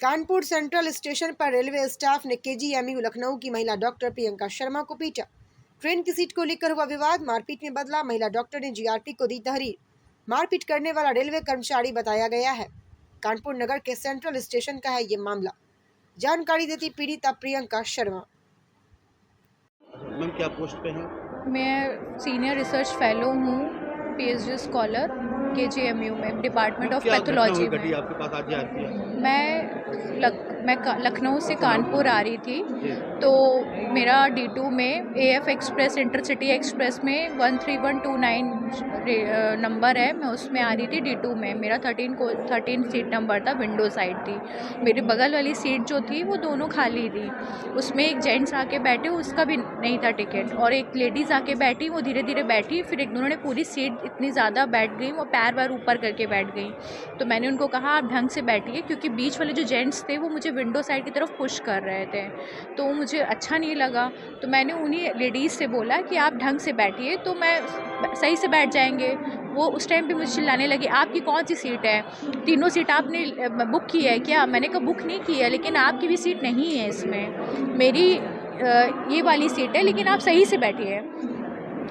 Kanpur central station पर railway staff ने KGMU Lucknow की महिला डॉक्टर प्रियंका शर्मा को पीटा। ट्रेन की सीट को लेकर हुआ विवाद मारपीट में बदला। महिला डॉक्टर ने जीआरपी को दी तहरीर। मारपीट करने वाला रेलवे कर्मचारी बताया गया है। कानपुर नगर के सेंट्रल स्टेशन का है ये मामला। जानकारी देती पीड़िता प्रियंका शर्मा। मैम क्या पोस्ट पे हैं? मैं सीनियर रिसर्च फेलो हूँ, पीएचडी स्कॉलर केजीएमयू में, डिपार्टमेंट ऑफ पैथोलॉजी में। आपके पास आज आती है? मैं लखनऊ से कानपुर आ रही थी, तो मेरा D2 में AF एक्सप्रेस इंटरसिटी एक्सप्रेस में 13129 नंबर है। मैं उसमें आ रही थी D2 में। मेरा 13 सीट नंबर था, विंडो साइड थी। मेरे बगल वाली सीट जो थी वो दोनों खाली थी। उसमें एक जेंट्स आके बैठे, उसका भी नहीं था टिकट, और एक लेडीज़ आके बैठी, वो धीरे धीरे बैठी। फिर एक दोनों ने पूरी सीट इतनी ज़्यादा बैठ गई, वो पैर वैर ऊपर करके बैठ गई। तो मैंने उनको कहा आप ढंग से बैठिए, क्योंकि बीच वाले जो जेंट्स थे वो मुझे विंडो साइड की तरफ पुश कर रहे थे, तो मुझे अच्छा नहीं लगा। तो मैंने उन्हीं लेडीज़ से बोला कि आप ढंग से बैठिए तो मैं सही से बैठ जाएंगे। वो उस टाइम पे मुझे चिल्लाने लगी, आपकी कौन सी सीट है, तीनों सीट आपने बुक की है क्या? मैंने कहा बुक नहीं की है, लेकिन आपकी भी सीट नहीं है इसमें, मेरी ये वाली सीट है, लेकिन आप सही से बैठिए।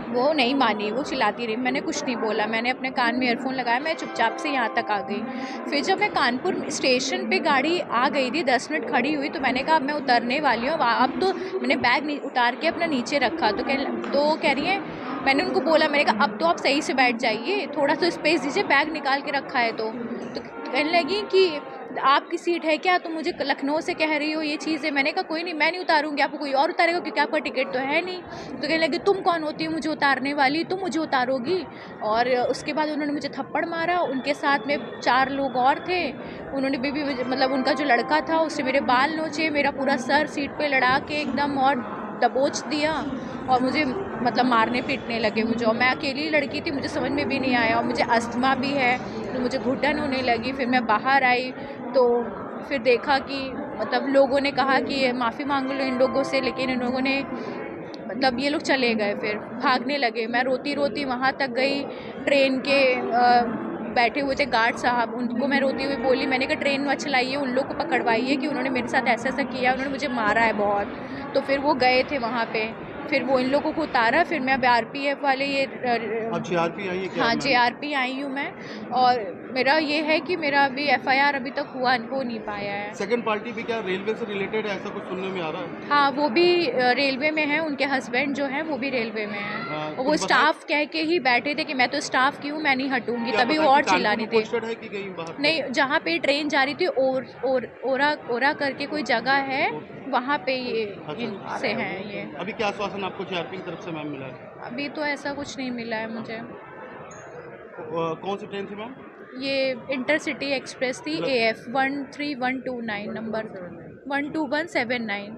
वो नहीं मानी, वो चिल्लाती रही। मैंने कुछ नहीं बोला, मैंने अपने कान में ईयरफोन लगाया, मैं चुपचाप से यहाँ तक आ गई। फिर जब मैं कानपुर स्टेशन पे गाड़ी आ गई थी, 10 मिनट खड़ी हुई, तो मैंने कहा अब मैं उतरने वाली हूँ। अब तो मैंने बैग उतार के अपना नीचे रखा, तो कह रही है, मैंने उनको बोला, मैंने कहा अब तो आप सही से बैठ जाइए, थोड़ा सा स्पेस दीजिए, बैग निकाल के रखा है। तो कहने लगी कि आपकी सीट है क्या, तुम मुझे लखनऊ से कह रही हो ये चीज़ है। मैंने कहा कोई नहीं, मैं नहीं उतारूंगी, आपको कोई और उतारेगा, क्योंकि आपका टिकट तो है नहीं। तो कहने लगी तुम कौन होती हो मुझे उतारने वाली, तुम मुझे उतारोगी। और उसके बाद उन्होंने मुझे थप्पड़ मारा। उनके साथ में 4 लोग और थे, उन्होंने भी मतलब उनका जो लड़का था उससे मेरे बाल नोचे, मेरा पूरा सर सीट पर लड़ा के एकदम और दबोच दिया, और मुझे मतलब मारने पीटने लगे मुझे। और मैं अकेली लड़की थी, मुझे समझ में भी नहीं आया, और मुझे अस्थमा भी है, तो मुझे घुटन होने लगी। फिर मैं बाहर आई, तो फिर देखा कि मतलब लोगों ने कहा कि माफ़ी मांग लो इन लोगों से, लेकिन इन लोगों ने मतलब ये लोग चले गए, फिर भागने लगे। मैं रोती रोती वहाँ तक गई। ट्रेन के बैठे हुए थे गार्ड साहब, उनको मैं रोती हुई बोली, मैंने कहा ट्रेन मत चलाइए, उन लोग को पकड़वाइए कि उन्होंने मेरे साथ ऐसा किया, उन्होंने मुझे मारा है बहुत। तो फिर वो गए थे वहाँ पे, फिर वो इन लोगों को उतारा। फिर मैं RPF वाले ये JRP आई है क्या? हाँ, JRP आई हूँ मैं, और मेरा ये है कि मेरा अभी FIR अभी तक हो नहीं पाया है। सेकंड पार्टी भी क्या रेलवे से रिलेटेड है, ऐसा कुछ सुनने में आ रहा है? हाँ, वो भी रेलवे में है, उनके हस्बैंड जो हैं वो भी रेलवे में हैं। और वो स्टाफ कह के ही बैठे थे कि मैं तो स्टाफ की हूँ, मैं नहीं हटूंगी, तभी वो और चिल्ला रही थी। नहीं, जहाँ पे ट्रेन जा रही थी ओरा करके कोई जगह है, वहाँ पे ये इनसे हैं ये। अभी क्या आश्वासन आपको JRP की तरफ से मैम मिला है? अभी तो ऐसा कुछ नहीं मिला है मुझे। कौन सी ट्रेन थी मैम? ये इंटरसिटी एक्सप्रेस थी, AF 13129 नंबर 12179।